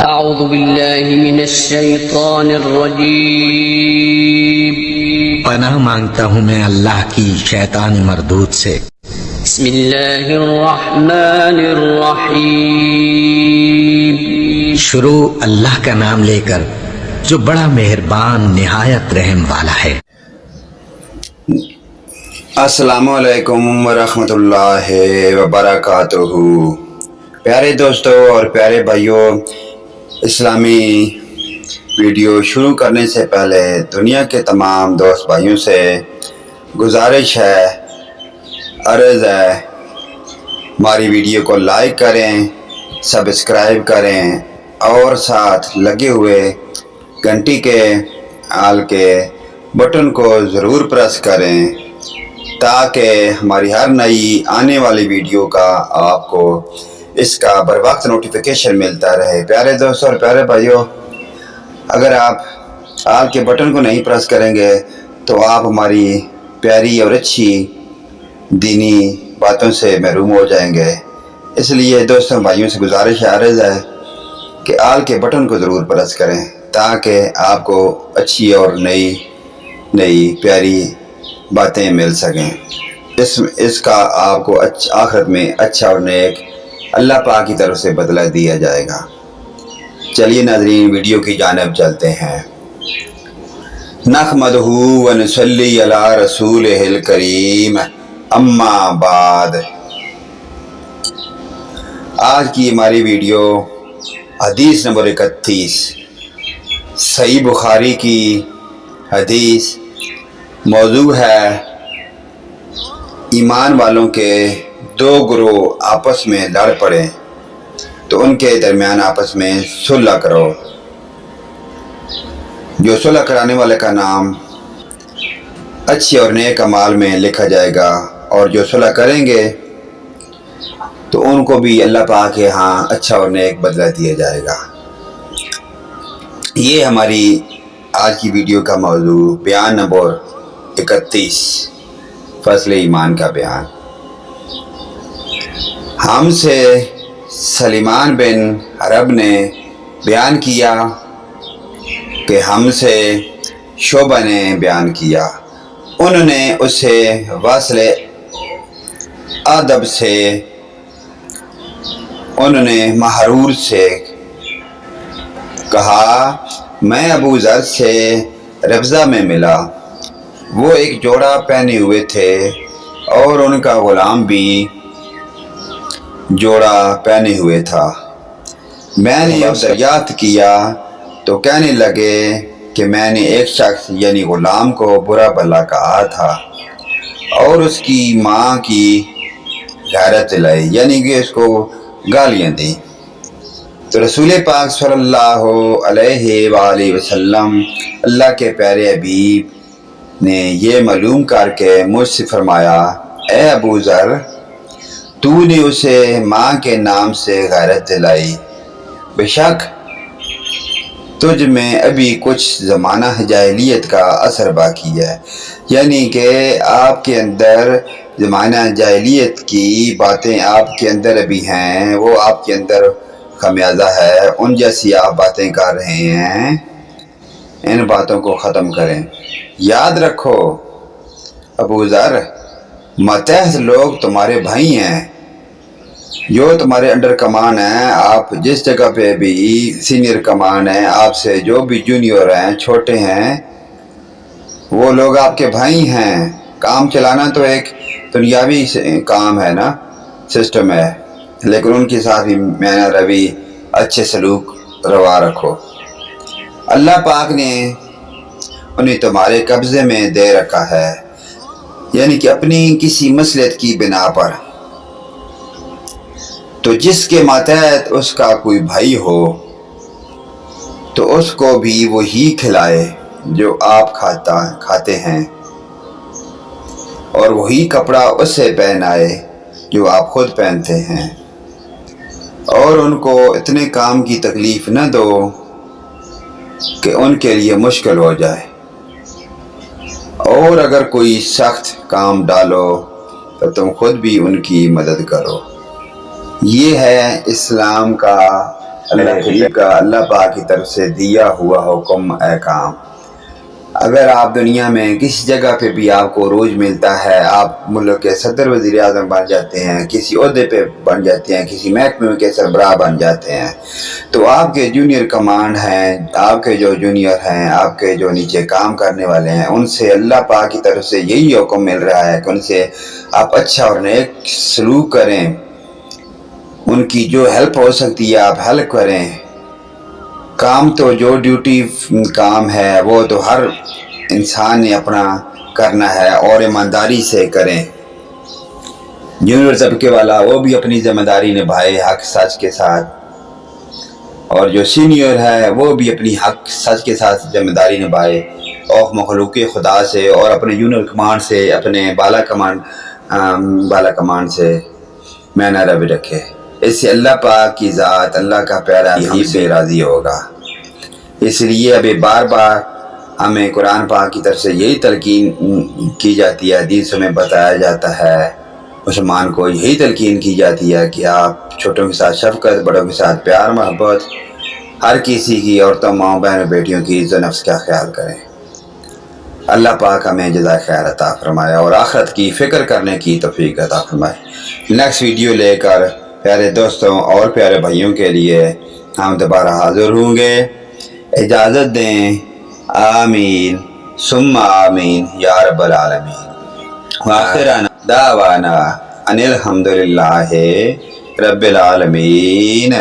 أعوذ بالله من الشيطان الرجيم پناہ مانگتا ہوں میں اللہ کی شیطان مردود سے۔ بسم الله الرحمن الرحيم شروع اللہ کا نام لے کر جو بڑا مہربان نہایت رحم والا ہے۔ السلام علیکم ورحمۃ اللہ وبرکاتہ۔ پیارے دوستوں اور پیارے بھائیوں، اسلامی ویڈیو شروع کرنے سے پہلے دنیا کے تمام دوست بھائیوں سے گزارش ہے، عرض ہے، ہماری ویڈیو کو لائک کریں، سبسکرائب کریں اور ساتھ لگے ہوئے گھنٹی کے آل کے بٹن کو ضرور پریس کریں تاکہ ہماری ہر نئی آنے والی ویڈیو کا آپ کو اس کا بر وقت نوٹیفیکیشن ملتا رہے۔ پیارے دوستوں اور پیارے بھائیوں، اگر آپ آل کے بٹن کو نہیں پریس کریں گے تو آپ ہماری پیاری اور اچھی دینی باتوں سے محروم ہو جائیں گے۔ اس لیے دوستوں بھائیوں سے گزارش عرض ہے کہ آل کے بٹن کو ضرور پریس کریں تاکہ آپ کو اچھی اور نئی پیاری باتیں مل سکیں۔ اس کا آپ کو آخرت میں اچھا اور نیک اللہ پاک کی طرف سے بدلہ دیا جائے گا۔ چلیے ناظرین، ویڈیو کی جانب چلتے ہیں۔ نحمدہ ونصلی علی رسولہ الکریم، اما بعد۔ آج کی ہماری ویڈیو حدیث نمبر 31 صحیح بخاری کی حدیث، موضوع ہے ایمان والوں کے دو گروہ آپس میں لڑ پڑے تو ان کے درمیان آپس میں صلح کرو۔ جو صلح کرانے والے کا نام اچھے اور نیک اعمال میں لکھا جائے گا، اور جو صلح کریں گے تو ان کو بھی اللہ پاک کے ہاں اچھا اور نیک بدلہ دیا جائے گا۔ یہ ہماری آج کی ویڈیو کا موضوع، بیان نمبر 31، فضل ایمان کا بیان۔ ہم سے سلیمان بن حرب نے بیان کیا کہ ہم سے شعبہ نے بیان کیا، انہوں نے اسے وصل ادب سے، انہوں نے محرور سے کہا، میں ابو ذر سے ربضہ میں ملا، وہ ایک جوڑا پہنے ہوئے تھے اور ان کا غلام بھی جوڑا پہنے ہوئے تھا۔ میں نے دریافت کیا تو کہنے لگے کہ میں نے ایک شخص یعنی غلام کو برا بھلا کہا تھا اور اس کی ماں کی غیرت دلائی، یعنی کہ اس کو گالیاں دی۔ تو رسول پاک صلی اللہ علیہ وآلہ وسلم، اللہ کے پیارے حبیب نے یہ معلوم کر کے مجھ سے فرمایا، اے ابو ذر، تو نے اسے ماں کے نام سے غیرت دلائی، بے شک تجھ میں ابھی کچھ زمانہ جاہلیت کا اثر باقی ہے، یعنی کہ آپ کے اندر زمانہ جاہلیت کی باتیں آپ کے اندر ابھی ہیں، وہ آپ کے اندر خمیازہ ہے، ان جیسی آپ باتیں کر رہے ہیں، ان باتوں کو ختم کریں۔ یاد رکھو ابو ذر، ماتحت لوگ تمہارے بھائی ہیں، جو تمہارے انڈر کمان ہیں، آپ جس جگہ پہ بھی سینئر کمان ہیں، آپ سے جو بھی جونیئر ہیں، چھوٹے ہیں، وہ لوگ آپ کے بھائی ہیں۔ کام چلانا تو ایک دنیاوی کام ہے نا، سسٹم ہے، لیکن ان کے ساتھ بھی میانہ روی، اچھے سلوک روا رکھو۔ اللہ پاک نے انہیں تمہارے قبضے میں دے رکھا ہے، یعنی کہ اپنی کسی مصلحت کی بنا پر، تو جس کے ماتحت اس کا کوئی بھائی ہو تو اس کو بھی وہی کھلائے جو آپ کھاتے ہیں، اور وہی کپڑا اسے پہنائے جو آپ خود پہنتے ہیں، اور ان کو اتنے کام کی تکلیف نہ دو کہ ان کے لیے مشکل ہو جائے، اور اگر کوئی سخت کام ڈالو تو تم خود بھی ان کی مدد کرو۔ یہ ہے اسلام کا اللہ خلیق کا اللہ پاک کی طرف سے دیا ہوا حکم اے کام. اگر آپ دنیا میں کسی جگہ پہ بھی آپ کو عروج ملتا ہے، آپ ملک کے صدر وزیر اعظم بن جاتے ہیں، کسی عہدے پہ بن جاتے ہیں، کسی محکمے کے سربراہ بن جاتے ہیں، تو آپ کے جونیئر کمانڈ ہیں، آپ کے جو جونیئر ہیں، آپ کے جو نیچے کام کرنے والے ہیں، ان سے اللہ پاک کی طرف سے یہی حکم مل رہا ہے کہ ان سے آپ اچھا اور نیک سلوک کریں، ان کی جو ہیلپ ہو سکتی ہے آپ ہیلپ کریں. کام تو جو ڈیوٹی کام ہے وہ تو ہر انسان نے اپنا کرنا ہے اور ایمانداری سے کریں. جونیئر طبقے والا وہ بھی اپنی ذمہ داری نبھائے حق سچ کے ساتھ، اور جو سینئر ہے وہ بھی اپنی حق سچ کے ساتھ ذمہ داری نبھائے اور مخلوق خدا سے اور اپنے جونیئر کمانڈ سے، اپنے بالا کمانڈ سے میں روی رکھے. اس سے اللہ پاک کی ذات، اللہ کا پیارا ہم سے راضی ہوگا. اس لیے ابھی بار بار ہمیں قرآن پاک کی طرف سے یہی تلقین کی جاتی ہے، حدیث میں بتایا جاتا ہے، مسلمان کو یہی تلقین کی جاتی ہے کہ آپ چھوٹوں کے ساتھ شفقت، بڑوں کے ساتھ پیار محبت، ہر کسی کی، عورتوں، ماؤں، بہنوں، بیٹیوں کی عزت نفس کا خیال کریں. اللہ پاک ہمیں جزائے خیر عطا فرمائے اور آخرت کی فکر کرنے کی توفیق عطا فرمائے. نیکسٹ ویڈیو لے کر پیارے دوستوں اور پیارے بھائیوں کے لیے ہم دوبارہ حاضر ہوں گے. اجازت دیں. آمین ثم آمین یا رب العالمین. وآخرنا دعوانا ان الحمدللہ رب العالمین.